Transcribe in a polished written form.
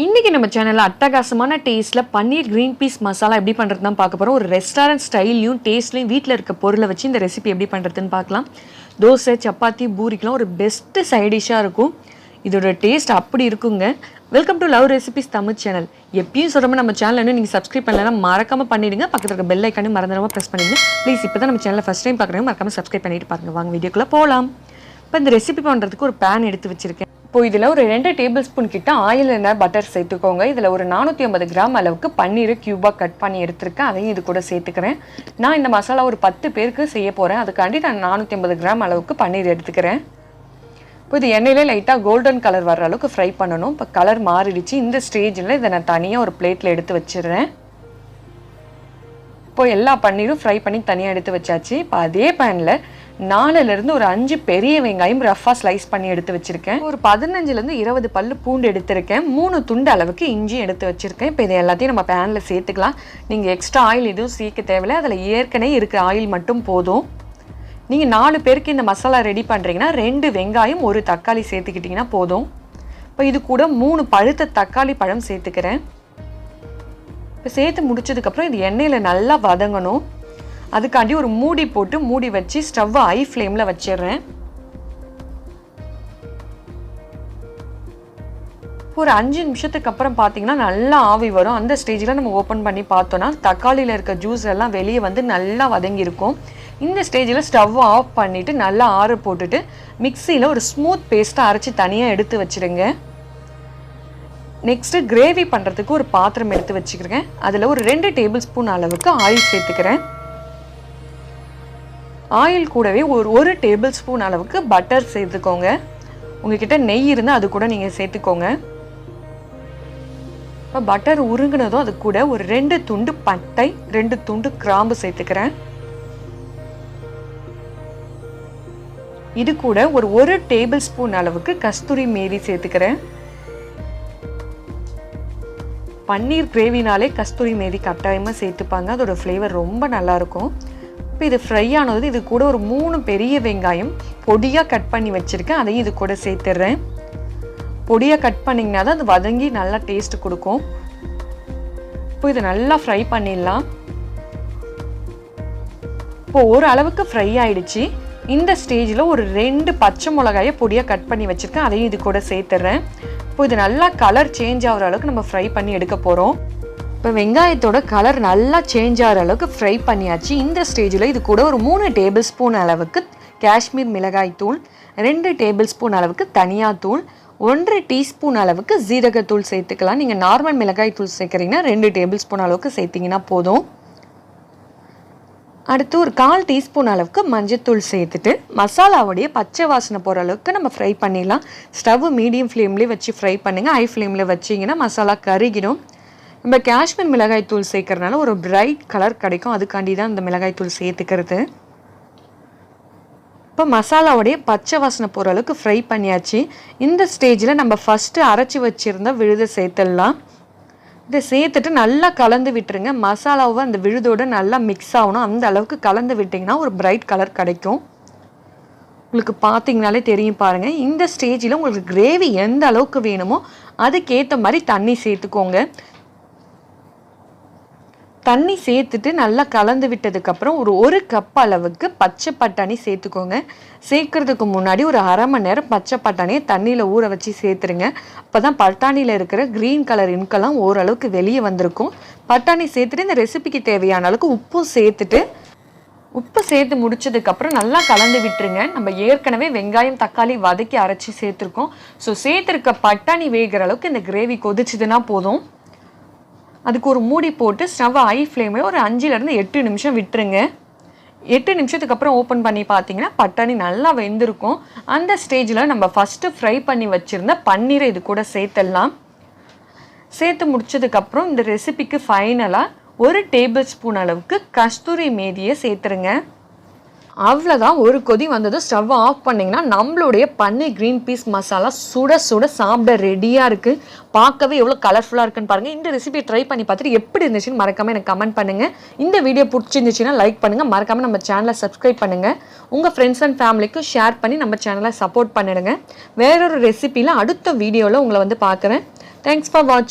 இன்னைக்கு நம்ம சேனல்ல அட்டகாசமான டேஸ்ட்ல பன்னீர் கிரீன் பீஸ் மசாலா எப்படி பண்றதுன்னு பார்க்க போறோம். ஒரு ரெஸ்டாரன்ட் ஸ்டைல்லையும் டேஸ்ட்லையும் வீட்டில் இருக்க பொருளை வச்சு இந்த ரெசிபி எப்படி பண்றதுன்னு பார்க்கலாம். தோசை, சப்பாத்தி, பூரிக்கெலாம் ஒரு பெஸ்ட் சைட் டிஷ்ஷாக இருக்கும். இதோட டேஸ்ட் அப்படி இருக்குங்க. Welcome to love recipes Tamil channel. எப்பயும் சொல்கிற நம்ம சேனல் இன்னும் நீங்கள் சப்ஸ்கிரைப் பண்ணலன்னா மறக்காமல் பண்ணிடுங்க. பக்கத்தில் இருக்க பெல் ஐக்கானு மறந்துடாமல் ப்ரெஸ் பண்ணிடுங்க. ப்ளீஸ் இப்போ தான் நம்ம சேனலை ஃபஸ்ட் டைம் பார்க்குறேன், மறக்காமல் சப்ஸ்கிரைப் பண்ணிட்டு பாருங்கள். வாங்க வீடியோக்குள்ளே போகலாம். இப்போ இந்த ரெசிபி பண்ணுறதுக்கு ஒரு பேன் எடுத்து வச்சுருக்கேன். இப்போ இதில் ஒரு 2 டேபிள் ஸ்பூன் கிட்ட ஆயில் இல்லைனா பட்டர் சேர்த்துக்கோங்க. இதில் ஒரு 450 கிராம் அளவுக்கு பன்னீரை க்யூபாக கட் பண்ணி எடுத்துருக்கேன். அதையும் இது கூட சேர்த்துக்கிறேன். நான் இந்த மசாலா ஒரு 10 பேருக்கு செய்ய போகிறேன். அதுக்காண்டி நான் 450 கிராம் அளவுக்கு பன்னீர் எடுத்துக்கிறேன். இப்போ இது எண்ணெயிலே லைட்டாக கோல்டன் கலர் வர்ற அளவுக்கு ஃப்ரை பண்ணணும். இப்போ கலர் மாறிடுச்சு. இந்த ஸ்டேஜில் இதை நான் தனியாக ஒரு பிளேட்டில் எடுத்து வச்சிடுறேன். இப்போ எல்லா பன்னீரும் ஃப்ரை பண்ணி தனியாக எடுத்து வச்சாச்சு. இப்போ அதே பேனில் 4லேருந்து ஒரு 5 பெரிய வெங்காயம் ரஃபாக ஸ்லைஸ் பண்ணி எடுத்து வச்சுருக்கேன். ஒரு 15லேருந்து 20 பல்லு பூண்டு எடுத்திருக்கேன். 3 துண்டு அளவுக்கு இஞ்சி எடுத்து வச்சுருக்கேன். இப்போ இதை எல்லாத்தையும் நம்ம பேனில் சேர்த்துக்கலாம். நீங்கள் எக்ஸ்ட்ரா ஆயில் எதுவும் சேர்க்க தேவையில்லை. அதில் ஏற்கனவே இருக்கிற ஆயில் மட்டும் போதும். நீங்கள் 4 பேருக்கு இந்த மசாலா ரெடி பண்ணுறீங்கன்னா 2 வெங்காயம் 1 தக்காளி சேர்த்துக்கிட்டிங்கன்னா போதும். இப்போ இது கூட 3 பழுத்த தக்காளி பழம் சேர்த்துக்கிறேன். இப்போ சேர்த்து முடிச்சதுக்கப்புறம் இது எண்ணெயில் நல்லா வதங்கணும். அதுக்காண்டி ஒரு மூடி போட்டு மூடி வச்சு ஸ்டவ்வை ஹை ஃப்ளேமில் வச்சிடுறேன். ஒரு 5 நிமிஷத்துக்கு அப்புறம் பார்த்தீங்கன்னா நல்லா ஆவி வரும். அந்த ஸ்டேஜில் நம்ம ஓப்பன் பண்ணி பார்த்தோன்னா தக்காளியில் இருக்க ஜூஸ் எல்லாம் வெளியே வந்து நல்லா வதங்கியிருக்கும். இந்த ஸ்டேஜில் ஸ்டவ்வை ஆஃப் பண்ணிவிட்டு நல்லா ஆற போட்டுட்டு மிக்சியில் ஒரு ஸ்மூத் பேஸ்ட்டாக அரைச்சி தனியாக எடுத்து வச்சுருங்க. நெக்ஸ்ட்டு கிரேவி பண்ணுறதுக்கு ஒரு பாத்திரம் எடுத்து வச்சுக்கிறேன். அதில் ஒரு 2 டேபிள் ஸ்பூன் அளவுக்கு ஆயில் சேர்த்துக்கிறேன். ஆயில் கூடவே ஒரு டேபிள் ஸ்பூன் அளவுக்கு பட்டர் சேர்த்துக்கோங்க. உங்ககிட்ட நெய் இருந்தால் அது கூட நீங்கள் சேர்த்துக்கோங்க. இப்போ பட்டர் உருங்கினதும் அது கூட ஒரு 2 துண்டு பட்டை, 2 துண்டு கிராம்பு சேர்த்துக்கிறேன். இது கூட ஒரு டேபிள் ஸ்பூன் அளவுக்கு கஸ்தூரி மேதி சேர்த்துக்கிறேன். பன்னீர் கிரேவினாலே கஸ்தூரி மேதி கட்டாயமாக சேர்த்துப்பாங்க. அதோட ஃப்ளேவர் ரொம்ப நல்லாயிருக்கும். இப்போ இது ஃப்ரை ஆனது இது கூட ஒரு 3 பெரிய வெங்காயம் பொடியாக கட் பண்ணி வச்சுருக்கேன். அதையும் இது கூட சேர்த்துடுறேன். பொடியாக கட் பண்ணிங்கன்னா தான் அது வதங்கி நல்லா டேஸ்ட் கொடுக்கும். இப்போ இது நல்லா ஃப்ரை பண்ணிடலாம். இப்போ ஒரு அளவுக்கு ஃப்ரை ஆயிடுச்சு. இந்த ஸ்டேஜில் ஒரு 2 பச்சை மிளகாயை பொடியாக கட் பண்ணி வச்சுருக்கேன். அதையும் இது கூட சேர்த்துடுறேன். இப்போ இது நல்லா கலர் சேஞ்ச் ஆகிற அளவுக்கு நம்ம ஃப்ரை பண்ணி எடுக்க போகிறோம். இப்போ வெங்காயத்தோட கலர் நல்லா சேஞ்ச் ஆகிற அளவுக்கு ஃப்ரை பண்ணியாச்சு. இந்த ஸ்டேஜில் இது கூட ஒரு 3 டேபிள் ஸ்பூன் அளவுக்கு காஷ்மீர் மிளகாய் தூள், 2 டேபிள் ஸ்பூன் அளவுக்கு தனியாத்தூள், 1 டீஸ்பூன் அளவுக்கு ஜீரகத்தூள் சேர்த்துக்கலாம். நீங்கள் நார்மல் மிளகாய் தூள் சேர்க்குறீங்கன்னா 2 டேபிள் ஸ்பூன் அளவுக்கு சேர்த்திங்கன்னா போதும். அடுத்து ஒரு 1/4 டீஸ்பூன் அளவுக்கு மஞ்சத்தூள் சேர்த்துட்டு மசாலாவுடைய பச்சை வாசனை போகிற அளவுக்கு நம்ம ஃப்ரை பண்ணிடலாம். ஸ்டவ் மீடியம் ஃப்ளேம்லேயே வச்சு ஃப்ரை பண்ணுங்கள். ஹை ஃப்ளேமில் வச்சிங்கன்னா மசாலா கருகிடும். நம்ம காஷ்மீர் மிளகாய் தூள் சேர்க்கறதுனால ஒரு பிரைட் கலர் கிடைக்கும். அதுக்காண்டி தான் இந்த மிளகாய் தூள் சேர்த்துக்கிறது. இப்போ மசாலாவுடைய பச்சை வாசனை போகிற அளவுக்கு ஃப்ரை பண்ணியாச்சு. இந்த ஸ்டேஜில் நம்ம ஃபஸ்ட்டு அரைச்சி வச்சுருந்த விழுதை சேர்த்துடலாம். இதை சேர்த்துட்டு நல்லா கலந்து விட்டுருங்க. மசாலாவை அந்த விழுதோடு நல்லா மிக்ஸ் ஆகணும். அந்த அளவுக்கு கலந்து விட்டிங்கன்னா ஒரு பிரைட் கலர் கிடைக்கும். உங்களுக்கு பார்த்தீங்கனாலே தெரியும் பாருங்கள். இந்த ஸ்டேஜில் உங்களுக்கு கிரேவி எந்த அளவுக்கு வேணுமோ அதுக்கேற்ற மாதிரி தண்ணி சேர்த்துக்கோங்க. தண்ணி சேர்த்துட்டு நல்லா கலந்து விட்டதுக்கப்புறம் ஒரு கப் அளவுக்கு பச்சை பட்டாணி சேர்த்துக்கோங்க. சேர்க்கறதுக்கு முன்னாடி ஒரு 1/2 மணி நேரம் பச்சை பட்டாணியை தண்ணியில் ஊற வச்சு சேர்த்துருங்க. அப்போ தான் பட்டாணியில் இருக்கிற க்ரீன் கலர் இன்கெல்லாம் ஓரளவுக்கு வெளியே வந்திருக்கும். பட்டாணி சேர்த்துட்டு இந்த ரெசிபிக்கு தேவையான அளவுக்கு உப்பு சேர்த்து முடிச்சதுக்கப்புறம் நல்லா கலந்து விட்டுருங்க. நம்ம ஏற்கனவே வெங்காயம் தக்காளி வதக்கி அரைச்சி சேர்த்துருக்கோம். ஸோ சேர்த்துருக்க பட்டாணி வேகிற அளவுக்கு இந்த கிரேவி கொதிச்சுதுன்னா போதும். அதுக்கு ஒரு மூடி போட்டு ஸ்டவ்வை ஹை ஃப்ளேமில் ஒரு 5லேருந்து 8 நிமிஷம் விட்டுருங்க. 8 நிமிஷத்துக்கு அப்புறம் ஓப்பன் பண்ணி பார்த்தீங்கன்னா பட்டாணி நல்லா வெந்திருக்கும். அந்த ஸ்டேஜில் நம்ம ஃபஸ்ட்டு ஃப்ரை பண்ணி வச்சுருந்த பன்னீரை இது கூட சேர்த்துடலாம். சேர்த்து முடிச்சதுக்கப்புறம் இந்த ரெசிபிக்கு ஃபைனலாக 1 டேபிள் ஸ்பூன் அளவுக்கு கஸ்தூரி மேதியை சேர்த்துருங்க. அவ்வளோதான். ஒரு கொதி வந்ததும் ஸ்டவ்வை ஆஃப் பண்ணிங்கன்னா நம்மளுடைய பன்னீர் க்ரீன் பீஸ் மசாலா சுட சுட சாப்பிட ரெடியாக இருக்குது. பார்க்கவே எவ்வளோ கலர்ஃபுல்லாக இருக்குன்னு பாருங்கள். இந்த ரெசிபியை ட்ரை பண்ணி பார்த்துட்டு எப்படி இருந்துச்சுன்னு மறக்காமல் எனக்கு கமெண்ட் பண்ணுங்கள். இந்த வீடியோ பிடிச்சிருந்துச்சுன்னா லைக் பண்ணுங்கள். மறக்காமல் நம்ம சேனலை சப்ஸ்கிரைப் பண்ணுங்கள். உங்கள் ஃப்ரெண்ட்ஸ் அண்ட் ஃபேமிலிக்கும் ஷேர் பண்ணி நம்ம சேனலை சப்போர்ட் பண்ணிடுங்க. வேறொரு ரெசிபியில் அடுத்த வீடியோவில் உங்களை வந்து பார்க்குறேன். தேங்க்ஸ் ஃபார் வாட்சிங்.